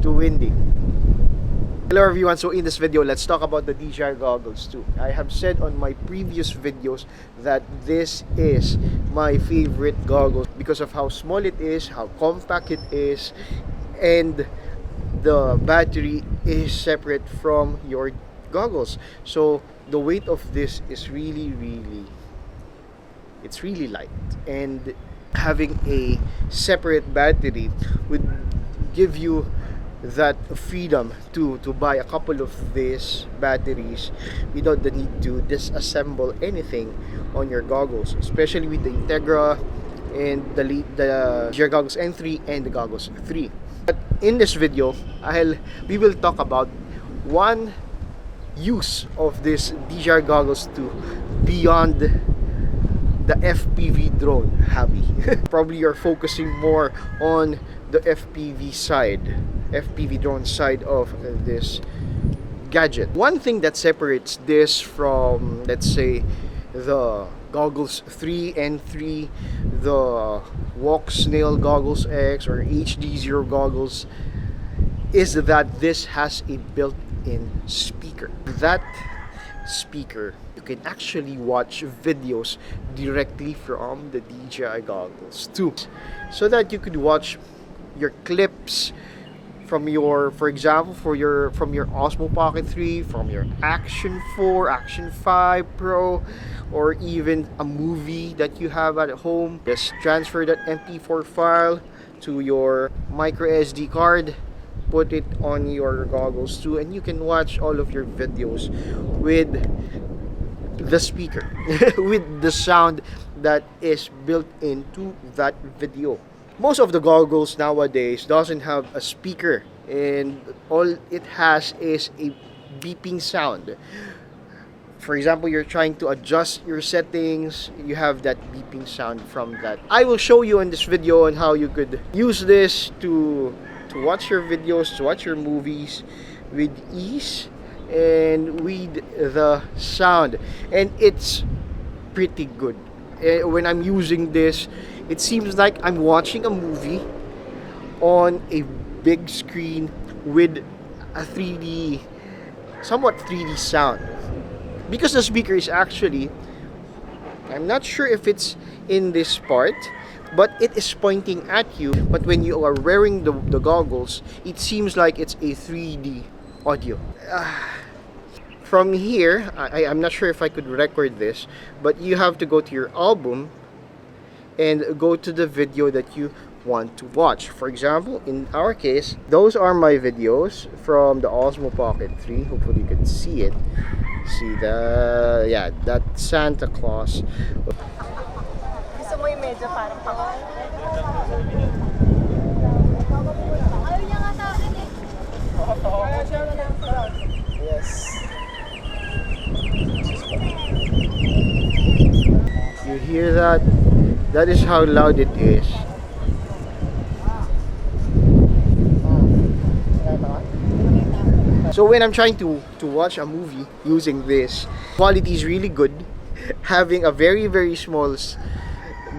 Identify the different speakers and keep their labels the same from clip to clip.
Speaker 1: too windy. Hello everyone, so in this video, let's talk about the DJI Goggles 2. I have said on my previous videos that this is my favorite goggles because of how small it is, how compact it is, and the battery is separate from your goggles. So the weight of this is really light, and having a separate battery would give you that freedom to buy a couple of these batteries without the need to disassemble anything on your goggles, especially with the Integra and the DJI Goggles N3 and the Goggles 3. But in this video, we will talk about one use of this DJI Goggles 2 beyond the FPV drone hobby. Probably you're focusing more on the FPV drone side of this gadget. One thing that separates this from, let's say, the Goggles 3 and 3, the Walk Snail Goggles X or HD0 goggles, is that this has a built-in speaker. That speaker, you can actually watch videos directly from the DJI Goggles 2, so that you could watch your clips from your, for example, from your Osmo Pocket 3, from your Action 4, Action 5 Pro, or even a movie that you have at home. Just transfer that MP4 file to your micro SD card, put it on your Goggles 2, and you can watch all of your videos with the speaker, with the sound that is built into that video. Most of the goggles nowadays doesn't have a speaker, and all it has is a beeping sound. For example, you're trying to adjust your settings, you have that beeping sound from that. I will show you in this video on how you could use this to watch your videos, to watch your movies with ease and with the sound. And it's pretty good. When I'm using this, it seems like I'm watching a movie on a big screen with a 3D, somewhat 3D sound. Because the speaker is actually, I'm not sure if it's in this part, but it is pointing at you. But when you are wearing the goggles, it seems like it's a 3D audio. From here, I'm not sure if I could record this, but you have to go to your album and go to the video that you want to watch. For example, in our case, those are my videos from the Osmo Pocket 3. Hopefully you can see it. See that Santa Claus.
Speaker 2: Gusto mo yung medyo parang
Speaker 1: Yes. You hear that? That is how loud it is. So when I'm trying to watch a movie using this, quality is really good. Having a very small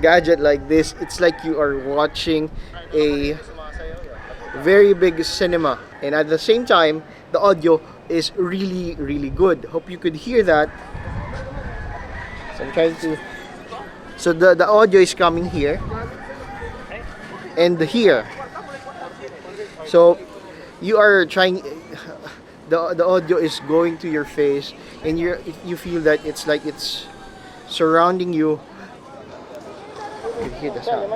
Speaker 1: gadget like this, it's like you are watching a very big cinema, and at the same time the audio is really good. Hope you could hear that. So I'm trying to, so the audio is coming here and here. So you are trying, the audio is going to your face, and you feel that it's like it's surrounding you. You hear the sound.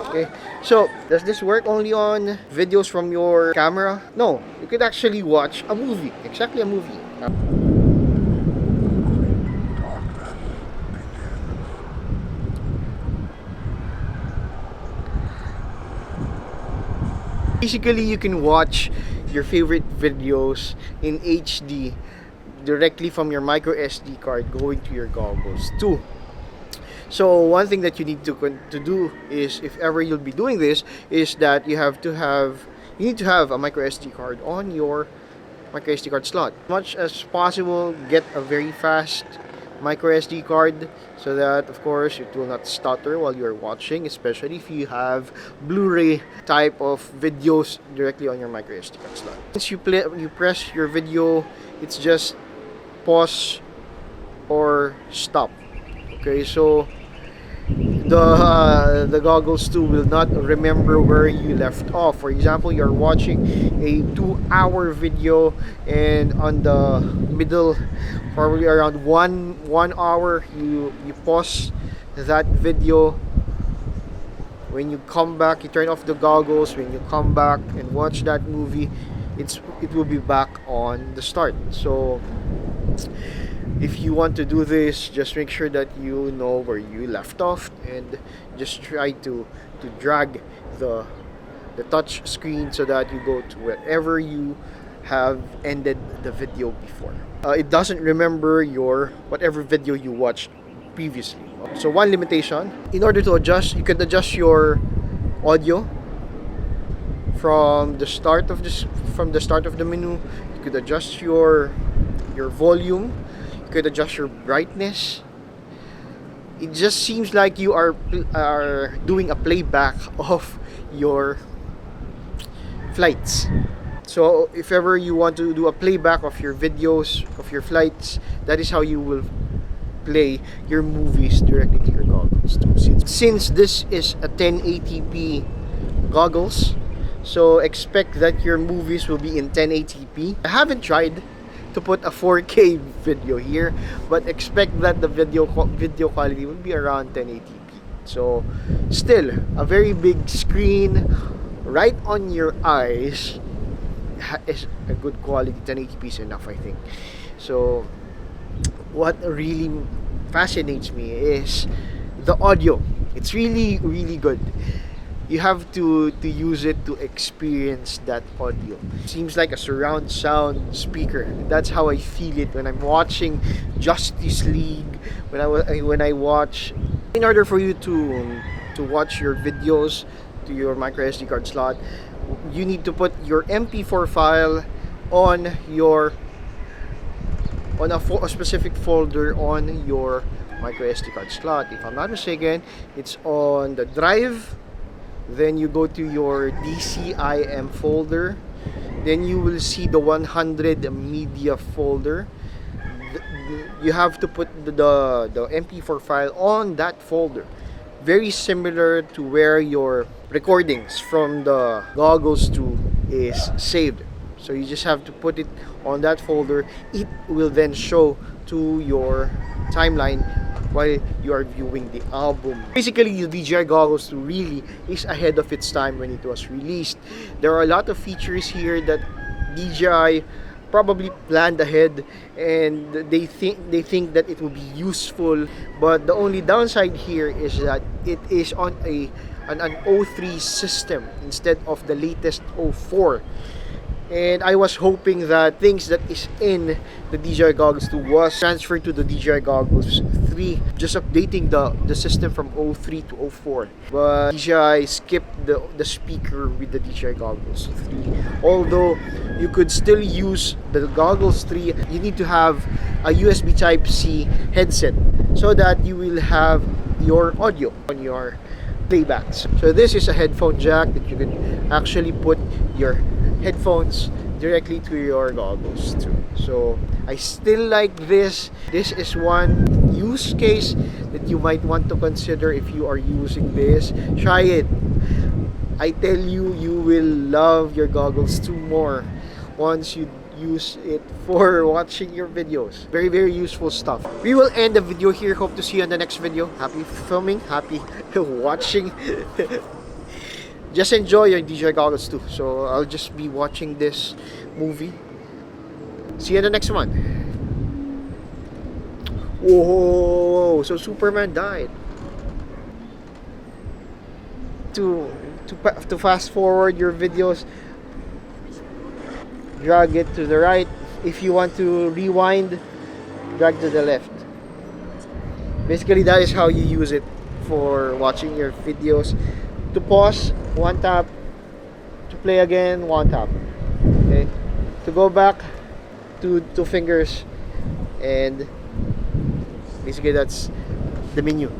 Speaker 1: Okay, so does this work only on videos from your camera? No, you could actually watch a movie, exactly a movie. Basically, you can watch your favorite videos in HD directly from your micro SD card going to your goggles too. So one thing that you need to do is, if ever you'll be doing this, is that you need to have a micro SD card on your micro SD card slot. As much as possible, get a very fast micro SD card so that of course it will not stutter while you're watching, especially if you have Blu-ray type of videos directly on your micro SD card slot. Once you press your video, it's just pause or stop. Okay, so the goggles too will not remember where you left off. For example, you're watching a 2-hour video, and on the middle, probably around one hour, you pause that video. When you come back, you turn off the goggles. When you come back and watch that movie, it will be back on the start. So if you want to do this, just make sure that you know where you left off, and just try to drag the touch screen so that you go to wherever you have ended the video before. It doesn't remember your whatever video you watched previously. So one limitation, in order to adjust, you can adjust your audio from the start of the menu. You could adjust your volume. You could adjust your brightness. It just seems like you are doing a playback of your flights. So if ever you want to do a playback of your videos of your flights, that is how you will play your movies directly to your goggles too. Since this is a 1080p goggles, so expect that your movies will be in 1080p. I haven't tried to put a 4K video here, but expect that the video quality will be around 1080p. So still a very big screen right on your eyes is a good quality. 1080p is enough, I think. So what really fascinates me is the audio. It's really good. You have to use it to experience that audio. It seems like a surround sound speaker. That's how I feel it when I'm watching Justice League, when I watch. In order for you to watch your videos to your micro SD card slot, you need to put your MP4 file on a specific folder on your micro SD card slot. If I'm not mistaken, it's on the drive. Then you go to your DCIM folder. Then you will see the 100 media folder. You have to put the MP4 file on that folder. Very similar to where your recordings from the goggles 2 is saved. So you just have to put it on that folder. It will then show to your timeline while you are viewing the album. Basically, the DJI Goggles 2 really is ahead of its time when it was released. There are a lot of features here that DJI probably planned ahead, and they think that it will be useful. But the only downside here is that it is on an 03 system instead of the latest 04. And I was hoping that things that is in the DJI Goggles 2 was transferred to the DJI Goggles 3, just updating the system from 03 to 04. But DJI skipped the speaker with the DJI Goggles 3. Although you could still use the Goggles 3, you need to have a USB Type-C headset so that you will have your audio on your playbacks. So this is a headphone jack that you can actually put your headphones directly to your goggles too. So I still like this. This is one use case that you might want to consider if you are using this. Try it. I tell you, you will love your goggles 2 more once you use it for watching your videos. Very useful stuff. We will end the video here. Hope to see you on the next video. Happy filming, happy watching. Just enjoy your DJI Goggles 2. So I'll just be watching this movie. See you in the next one. Whoa! So Superman died. To fast forward your videos, drag it to the right. If you want to rewind, drag to the left. Basically, that is how you use it for watching your videos. To pause, 1 tap. To play again, 1 tap. Okay. To go back, two fingers, and Basically, that's the menu.